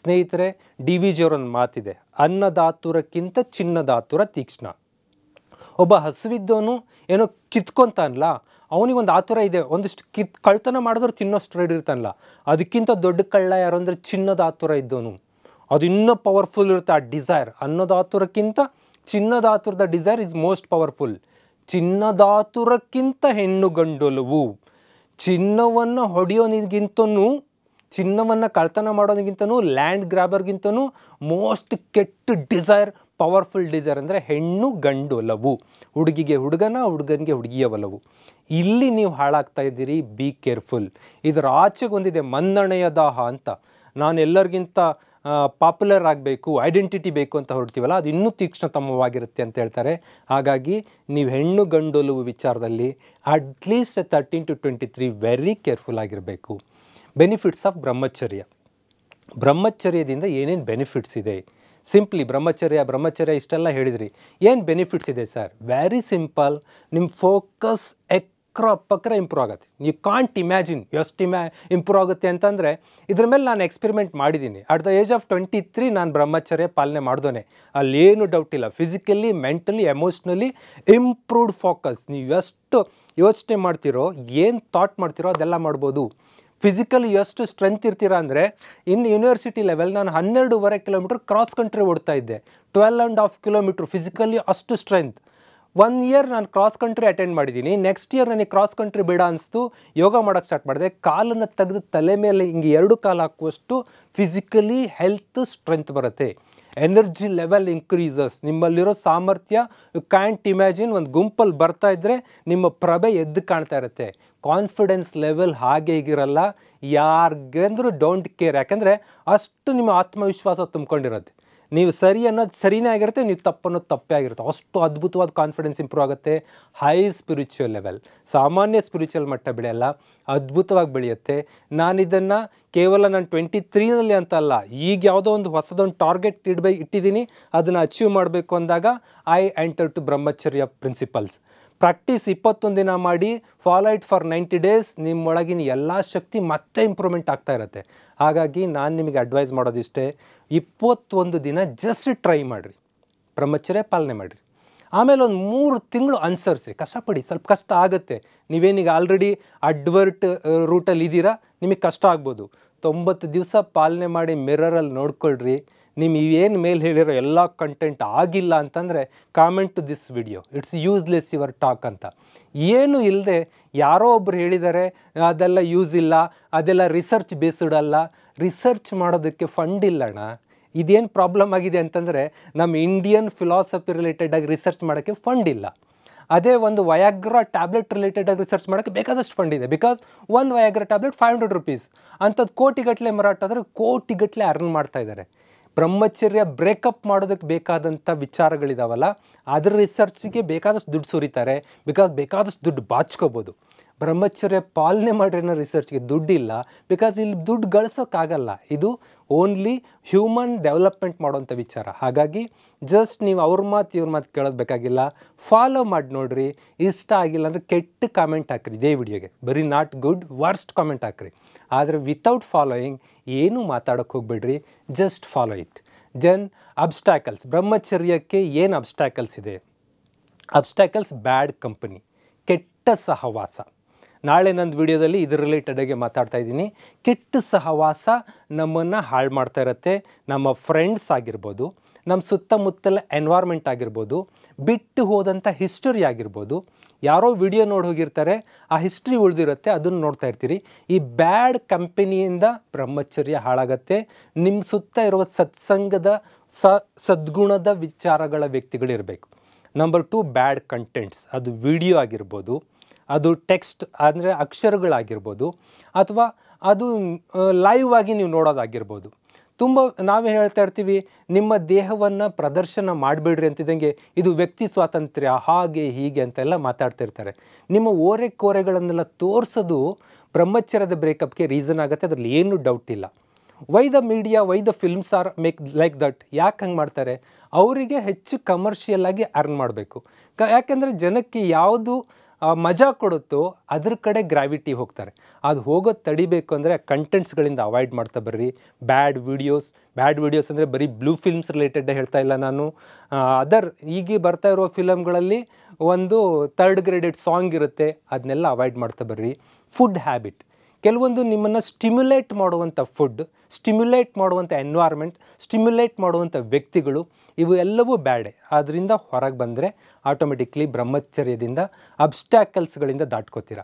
ಸ್ನೇಹಿತರೆ, D V ಜಿಯವರೊಂದು ಮಾತಿದೆ, ಅನ್ನದಾತುರಕ್ಕಿಂತ ಚಿನ್ನದಾತುರ ತೀಕ್ಷ್ಣ. ಒಬ್ಬ ಹಸುವಿದ್ದವನು ಏನೋ ಕಿತ್ಕೊಂತಾನಲ್ಲ, ಅವನಿಗೊಂದು ಆತುರ ಇದೆ, ಒಂದಿಷ್ಟು ಕಳ್ತನ ಮಾಡಿದ್ರು ತಿನ್ನೋಷ್ಟು ರೆಡಿ ಇರ್ತಾನಲ್ಲ. ಅದಕ್ಕಿಂತ ದೊಡ್ಡ ಕಳ್ಳ ಯಾರು ಅಂದರೆ ಚಿನ್ನದ ಆತುರ ಇದ್ದವನು. ಅದು ಇನ್ನೂ ಪವರ್ಫುಲ್ ಇರುತ್ತೆ ಆ ಡಿಸೈರ್. ಅನ್ನದಾತುರಕ್ಕಿಂತ ಚಿನ್ನದಾತುರದ ಡಿಸೈರ್ ಇಸ್ ಮೋಸ್ಟ್ ಪವರ್ಫುಲ್. ಚಿನ್ನದಾತುರಕ್ಕಿಂತ ಹೆಣ್ಣು ಗಂಡೊಲವು. ಚಿನ್ನವನ್ನು ಹೊಡೆಯೋನಿಗಿಂತನೂ, ಚಿನ್ನವನ್ನು ಕಳ್ತನ ಮಾಡೋನಿಗಿಂತನೂ, ಲ್ಯಾಂಡ್ ಗ್ರಾಬರ್ಗಿಂತನೂ ಮೋಸ್ಟ್ ಕೆಟ್ಟ ಡಿಸೈರ್, ಪವರ್ಫುಲ್ ಡಿಸೈರ್ ಅಂದರೆ ಹೆಣ್ಣು ಗಂಡು ಒಲವು. ಹುಡುಗಿಗೆ ಹುಡುಗನ, ಹುಡುಗನಿಗೆ ಹುಡುಗಿಯ ಒಲವು. ಇಲ್ಲಿ ನೀವು ಹಾಳಾಗ್ತಾ ಇದ್ದೀರಿ. Be careful. ಇದರ ಆಚೆಗೆ ಒಂದಿದೆ ಮನ್ನಣೆಯ ದಾಹ ಅಂತ. ನಾನು ಎಲ್ಲರಿಗಿಂತ ಪಾಪ್ಯುಲರ್ ಆಗಬೇಕು, ಐಡೆಂಟಿಟಿ ಬೇಕು ಅಂತ ಹೊರಡ್ತೀವಲ್ಲ, ಅದು ಇನ್ನೂ ತೀಕ್ಷ್ಣತಮವಾಗಿರುತ್ತೆ ಅಂತ ಹೇಳ್ತಾರೆ. ಹಾಗಾಗಿ ನೀವು ಹೆಣ್ಣು ಗಂಡೊಲವು ವಿಚಾರದಲ್ಲಿ ಅಟ್ಲೀಸ್ಟ್ 13 to 23 ವೆರಿ ಕೇರ್ಫುಲ್ ಆಗಿರಬೇಕು. ಬೆನಿಫಿಟ್ಸ್ ಆಫ್ ಬ್ರಹ್ಮಚರ್ಯ. ಬ್ರಹ್ಮಚರ್ಯದಿಂದ ಏನೇನು ಬೆನಿಫಿಟ್ಸ್ ಇದೆ? ಸಿಂಪ್ಲಿ ಬ್ರಹ್ಮಚರ್ಯ ಇಷ್ಟೆಲ್ಲ ಹೇಳಿದ್ರಿ, ಏನು ಬೆನಿಫಿಟ್ಸ್ ಇದೆ ಸರ್? Very simple. ನಿಮ್ಮ ಫೋಕಸ್ ಅಕ್ಕರ ಇಂಪ್ರೂವ್ ಆಗುತ್ತೆ. ಯು ಕಾಂಟ್ ಇಮ್ಯಾಜಿನ್ ಎಷ್ಟು ಇಂಪ್ರೂವ್ ಆಗುತ್ತೆ ಅಂತಂದರೆ, ಇದ್ರ ಮೇಲೆ ನಾನು ಎಕ್ಸ್ಪೆರಿಮೆಂಟ್ ಮಾಡಿದ್ದೀನಿ. ಅಟ್ ದ ಏಜ್ ಆಫ್ 23 ನಾನು ಬ್ರಹ್ಮಚರ್ಯ ಪಾಲನೆ ಮಾಡ್ದೋನೆ. ಅಲ್ಲೇನು ಡೌಟ್ ಇಲ್ಲ. Physically, mentally, emotionally improved focus. ನೀವು ಎಷ್ಟು ಯೋಚನೆ ಮಾಡ್ತೀರೋ, ಏನು ಥಾಟ್ ಮಾಡ್ತೀರೋ ಅದೆಲ್ಲ ಮಾಡ್ಬೋದು. ಫಿಸಿಕಲಿ ಎಷ್ಟು ಸ್ಟ್ರೆಂತ್ ಇರ್ತೀರಾ ಅಂದರೆ, ಇನ್ನು ಯೂನಿವರ್ಸಿಟಿ ಲೆವೆಲ್ ನಾನು 12.5 ಕಿಲೋಮೀಟರ್ ಕ್ರಾಸ್ ಕಂಟ್ರಿ ಓಡ್ತಾ ಇದ್ದೆ. 12.5 ಕಿಲೋಮೀಟ್ರ್ ಫಿಸಿಕಲಿ ಅಷ್ಟು ಸ್ಟ್ರೆಂತ್. 1 ಇಯರ್ ನಾನು ಕ್ರಾಸ್ ಕಂಟ್ರಿ ಅಟೆಂಡ್ ಮಾಡಿದ್ದೀನಿ. ನೆಕ್ಸ್ಟ್ ಇಯರ್ ನನಗೆ ಕ್ರಾಸ್ ಕಂಟ್ರಿ ಬೇಡ ಅನಿಸ್ತು, ಯೋಗ ಮಾಡೋಕ್ಕೆ ಸ್ಟಾರ್ಟ್ ಮಾಡಿದೆ. ಕಾಲನ್ನು ತೆಗೆದು ತಲೆ ಮೇಲೆ ಹಿಂಗೆ 2 ಕಾಲು ಹಾಕುವಷ್ಟು ಫಿಸಿಕಲಿ ಹೆಲ್ತ್ ಸ್ಟ್ರೆಂತ್ ಬರುತ್ತೆ. Energy level increases. ನಿಮ್ಮಲ್ಲಿರೋ ಸಾಮರ್ಥ್ಯ ಯು ಕ್ಯಾಂಟ್ ಇಮ್ಯಾಜಿನ್. ಒಂದು ಗುಂಪಲ್ಲಿ ಬರ್ತಾ ಇದ್ದರೆ ನಿಮ್ಮ ಪ್ರಭೆ ಎದ್ದು ಕಾಣ್ತಾ ಇರುತ್ತೆ. ಕಾನ್ಫಿಡೆನ್ಸ್ ಲೆವೆಲ್ ಹಾಗೆ ಹೀಗಿರಲ್ಲ. ಯಾರಿಗಂದ್ರೂ ಡೋಂಟ್ ಕೇರ್. ಯಾಕಂದರೆ ಅಷ್ಟು ನಿಮ್ಮ ಆತ್ಮವಿಶ್ವಾಸ ತುಂಬ್ಕೊಂಡಿರುತ್ತೆ. ನೀವು ಸರಿ ಅನ್ನೋದು ಸರಿನೇ ಆಗಿರುತ್ತೆ, ನೀವು ತಪ್ಪು ಅನ್ನೋದು ತಪ್ಪೇ ಆಗಿರುತ್ತೆ. ಅಷ್ಟು ಅದ್ಭುತವಾದ ಕಾನ್ಫಿಡೆನ್ಸ್ ಇಂಪ್ರೂವ್ ಆಗುತ್ತೆ. ಹೈ ಸ್ಪಿರಿಚುವಲ್ ಲೆವೆಲ್, ಸಾಮಾನ್ಯ ಸ್ಪಿರಿಚುವಲ್ ಮಟ್ಟ ಬೆಳೆಯಲ್ಲ, ಅದ್ಭುತವಾಗಿ ಬೆಳೆಯುತ್ತೆ. ನಾನಿದನ್ನು ಕೇವಲ ನಾನು 23ನಲ್ಲಿ ಅಂತಲ್ಲ, ಈಗ ಯಾವುದೋ ಒಂದು ಹೊಸದೊಂದು ಟಾರ್ಗೆಟ್ ಇಟ್ಟಿದ್ದೀನಿ, ಅದನ್ನು ಅಚೀವ್ ಮಾಡಬೇಕು ಅಂದಾಗ ಐ ಎಂಟರ್ ಟು ಬ್ರಹ್ಮಚರ್ಯ ಪ್ರಿನ್ಸಿಪಲ್ಸ್. ಪ್ರಾಕ್ಟೀಸ್ 21 ದಿನ ಮಾಡಿ, ಫಾಲೋ ಇಟ್ ಫಾರ್ 90 ಡೇಸ್. ನಿಮ್ಮೊಳಗಿನ ಎಲ್ಲ ಶಕ್ತಿ ಮತ್ತೆ ಇಂಪ್ರೂವ್ಮೆಂಟ್ ಆಗ್ತಾ ಇರುತ್ತೆ. ಹಾಗಾಗಿ ನಾನು ನಿಮಗೆ ಅಡ್ವೈಸ್ ಮಾಡೋದಿಷ್ಟೇ, 21 ದಿನ ಜಸ್ಟ್ ಟ್ರೈ ಮಾಡಿರಿ, ಬ್ರಹ್ಮಚರ್ಯ ಪಾಲನೆ ಮಾಡಿರಿ. ಆಮೇಲೆ ಒಂದು 3 ತಿಂಗಳು ಅನುಸರಿಸಿ, ಕಷ್ಟಪಡಿ. ಸ್ವಲ್ಪ ಕಷ್ಟ ಆಗುತ್ತೆ. ನೀವೇನೀಗ ಆಲ್ರೆಡಿ ಅಡ್ವರ್ಟ್ ರೂಟಲ್ಲಿ ಇದ್ದೀರಾ, ನಿಮಗೆ ಕಷ್ಟ ಆಗ್ಬೋದು. 90 ದಿವಸ ಪಾಲನೆ ಮಾಡಿ ಮಿರರಲ್ಲಿ ನೋಡ್ಕೊಳ್ರಿ. ನಿಮ್ಗೆ ಏನು ಮೇಲೆ ಹೇಳಿರೋ ಎಲ್ಲ ಕಂಟೆಂಟ್ ಆಗಿಲ್ಲ ಅಂತಂದರೆ comment to this video, it's useless your talk ಅಂತ. ಏನು ಇಲ್ಲದೆ ಯಾರೋ ಒಬ್ರು ಹೇಳಿದ್ದಾರೆ ಅದೆಲ್ಲ ಯೂಸ್ ಇಲ್ಲ, ಅದೆಲ್ಲ ರಿಸರ್ಚ್ ಬೇಸ್ಡ್ ಅಲ್ಲ. ರಿಸರ್ಚ್ ಮಾಡೋದಕ್ಕೆ ಫಂಡ್ ಇಲ್ಲಣ್ಣ. ಇದೇನು ಪ್ರಾಬ್ಲಮ್ ಆಗಿದೆ ಅಂತಂದರೆ, ನಮ್ಮ ಇಂಡಿಯನ್ ಫಿಲಾಸಫಿ ರಿಲೇಟೆಡಾಗಿ ರಿಸರ್ಚ್ ಮಾಡೋಕ್ಕೆ ಫಂಡ್ ಇಲ್ಲ. ಅದೇ ಒಂದು ವಯಾಗ್ರಾ ಟ್ಯಾಬ್ಲೆಟ್ ರಿಲೇಟೆಡಾಗಿ ರಿಸರ್ಚ್ ಮಾಡೋಕ್ಕೆ ಬೇಕಾದಷ್ಟು ಫಂಡ್ ಇದೆ. ಬಿಕಾಸ್ ಒಂದು ವಯಾಗ್ರಾ ಟ್ಯಾಬ್ಲೆಟ್ 500 rupees. ಅಂಥದ್ದು ಕೋಟಿಗಟ್ಟಲೆ ಮಾರಾಟ ಆದರೆ ಕೋಟಿಗಟ್ಟಲೆ ಅರ್ನ್ ಮಾಡ್ತಾ ಇದ್ದಾರೆ. ಬ್ರಹ್ಮಚರ್ಯ ಬ್ರೇಕಪ್ ಮಾಡೋದಕ್ಕೆ ಬೇಕಾದಂಥ ವಿಚಾರಗಳಿದಾವಲ್ಲ, ಅದರ ರಿಸರ್ಚ್ಗೆ ಬೇಕಾದಷ್ಟು ದುಡ್ಡು ಸುರಿತಾರೆ. ಬಿಕಾಸ್ ಬೇಕಾದಷ್ಟು ದುಡ್ಡು ಬಾಚ್ಕೋಬೋದು. ಬ್ರಹ್ಮಚರ್ಯ ಪಾಲನೆ ಮಾಡಿರೋ ರಿಸರ್ಚ್ಗೆ ದುಡ್ಡಿಲ್ಲ. ಬಿಕಾಸ್ ಇಲ್ಲಿ ದುಡ್ಡು ಗಳಿಸೋಕ್ಕಾಗಲ್ಲ. ಇದು ಓನ್ಲಿ ಹ್ಯೂಮನ್ ಡೆವಲಪ್ಮೆಂಟ್ ಮಾಡೋಂಥ ವಿಚಾರ. ಹಾಗಾಗಿ ಜಸ್ಟ್ ನೀವು ಅವ್ರ ಮಾತು ಇವ್ರ ಮಾತು ಕೇಳೋದು ಬೇಕಾಗಿಲ್ಲ. ಫಾಲೋ ಮಾಡಿ ನೋಡಿರಿ. ಇಷ್ಟ ಆಗಿಲ್ಲ ಅಂದರೆ ಕೆಟ್ಟ ಕಾಮೆಂಟ್ ಹಾಕ್ರಿ ಇದೇ ವಿಡಿಯೋಗೆ. ಬರೀ ನಾಟ್ ಗುಡ್, ವರ್ಸ್ಟ್ ಕಾಮೆಂಟ್ ಹಾಕ್ರಿ. ಆದರೆ ವಿತೌಟ್ ಫಾಲೋಯಿಂಗ್ ಏನೂ ಮಾತಾಡೋಕ್ಕೆ ಹೋಗ್ಬೇಡ್ರಿ. Just follow it. Then obstacles. ಬ್ರಹ್ಮಚರ್ಯಕ್ಕೆ ಏನು ಅಬ್ಸ್ಟ್ಯಾಕಲ್ಸ್ ಇದೆ? ಅಬ್ಸ್ಟ್ಯಾಕಲ್ಸ್ ಬ್ಯಾಡ್ ಕಂಪನಿ, ಕೆಟ್ಟ ಸಹವಾಸ. ನಾಳೆ ನನ್ನ ವಿಡಿಯೋದಲ್ಲಿ ಇದ್ರ ರಿಲೇಟೆಡಾಗಿ ಮಾತಾಡ್ತಾ ಇದ್ದೀನಿ. ಕೆಟ್ಟ ಸಹವಾಸ ನಮ್ಮನ್ನು ಹಾಳು ಮಾಡ್ತಾ ಇರುತ್ತೆ. ನಮ್ಮ ಫ್ರೆಂಡ್ಸ್ ಆಗಿರ್ಬೋದು, ನಮ್ಮ ಸುತ್ತಮುತ್ತಲ ಎನ್ವೈರ್ಮೆಂಟ್ ಆಗಿರ್ಬೋದು, ಬಿಟ್ಟು ಹೋದಂಥ ಹಿಸ್ಟರಿ ಆಗಿರ್ಬೋದು. ಯಾರೋ ವಿಡಿಯೋ ನೋಡಿ ಹೋಗಿರ್ತಾರೆ, ಆ ಹಿಸ್ಟ್ರಿ ಉಳಿದಿರುತ್ತೆ, ಅದನ್ನು ನೋಡ್ತಾ ಇರ್ತೀರಿ. ಈ ಬ್ಯಾಡ್ ಕಂಪನಿಯಿಂದ ಬ್ರಹ್ಮಚರ್ಯ ಹಾಳಾಗತ್ತೆ. ನಿಮ್ಮ ಸುತ್ತ ಇರುವ ಸತ್ಸಂಗದ ಸದ್ಗುಣದ ವಿಚಾರಗಳ ವ್ಯಕ್ತಿಗಳಿರಬೇಕು. ನಂಬರ್ 2, ಬ್ಯಾಡ್ ಕಂಟೆಂಟ್ಸ್. ಅದು ವಿಡಿಯೋ ಆಗಿರ್ಬೋದು, ಅದು ಟೆಕ್ಸ್ಟ್ ಅಂದರೆ ಅಕ್ಷರಗಳಾಗಿರ್ಬೋದು, ಅಥವಾ ಅದು ಲೈವ್ ಆಗಿ ನೀವು ನೋಡೋದಾಗಿರ್ಬೋದು. ತುಂಬ ನಾವೇ ಹೇಳ್ತಾ ಇರ್ತೀವಿ, ನಿಮ್ಮ ದೇಹವನ್ನು ಪ್ರದರ್ಶನ ಮಾಡಬೇಡ್ರಿ ಅಂತಿದ್ದಂಗೆ ಇದು ವ್ಯಕ್ತಿ ಸ್ವಾತಂತ್ರ್ಯ, ಹಾಗೆ ಹೀಗೆ ಅಂತೆಲ್ಲ ಮಾತಾಡ್ತಾ ಇರ್ತಾರೆ. ನಿಮ್ಮ ಓರೆಕೋರೆಗಳನ್ನೆಲ್ಲ ತೋರಿಸೋದು ಬ್ರಹ್ಮಚರ್ಯದ ಬ್ರೇಕಪ್ಗೆ ರೀಸನ್ ಆಗುತ್ತೆ. ಅದರಲ್ಲಿ ಏನೂ ಡೌಟ್ ಇಲ್ಲ. Why the media, why the films are make like that? ಯಾಕೆ ಹಂಗೆ ಮಾಡ್ತಾರೆ? ಅವರಿಗೆ ಹೆಚ್ಚು ಕಮರ್ಷಿಯಲ್ ಆಗಿ ಅರ್ನ್ ಮಾಡಬೇಕು. ಯಾಕೆಂದರೆ ಜನಕ್ಕೆ ಯಾವುದು ಮಜಾ ಕೊಡುತ್ತೋ ಅದ್ರ ಕಡೆ ಗ್ರಾವಿಟಿ ಹೋಗ್ತಾರೆ. ಅದು ಹೋಗೋದು ತಡಿಬೇಕು ಅಂದರೆ ಕಂಟೆಂಟ್ಸ್ಗಳಿಂದ ಅವಾಯ್ಡ್ ಮಾಡ್ತಾ ಬರ್ರಿ. ಬ್ಯಾಡ್ ವಿಡಿಯೋಸ್ ಅಂದರೆ ಬರೀ ಬ್ಲೂ ಫಿಲ್ಮ್ಸ್ ರಿಲೇಟೆಡ್ ಹೇಳ್ತಾ ಇಲ್ಲ ನಾನು. ಈಗ ಬರ್ತಾ ಇರೋ ಫಿಲಮ್ಗಳಲ್ಲಿ ಒಂದು ಥರ್ಡ್ ಗ್ರೇಡೆಡ್ ಸಾಂಗ್ ಇರುತ್ತೆ, ಅದನ್ನೆಲ್ಲ ಅವಾಯ್ಡ್ ಮಾಡ್ತಾ ಬರ್ರಿ. ಫುಡ್ ಹ್ಯಾಬಿಟ್, ಕೆಲವೊಂದು ನಿಮ್ಮನ್ನು ಸ್ಟಿಮ್ಯುಲೇಟ್ ಮಾಡುವಂಥ ಫುಡ್, ಸ್ಟಿಮ್ಯುಲೇಟ್ ಮಾಡುವಂಥ ಎನ್ವೈರ್ಮೆಂಟ್, ಸ್ಟಿಮ್ಯುಲೇಟ್ ಮಾಡುವಂಥ ವ್ಯಕ್ತಿಗಳು, ಇವು ಎಲ್ಲವೂ ಬ್ಯಾಡೆ. ಅದರಿಂದ ಹೊರಗೆ ಬಂದರೆ ಆಟೋಮೆಟಿಕ್ಲಿ ಬ್ರಹ್ಮಚರ್ಯದಿಂದ ಅಬ್ಸ್ಟ್ಯಾಕಲ್ಸ್ಗಳಿಂದ ದಾಟ್ಕೋತೀರ.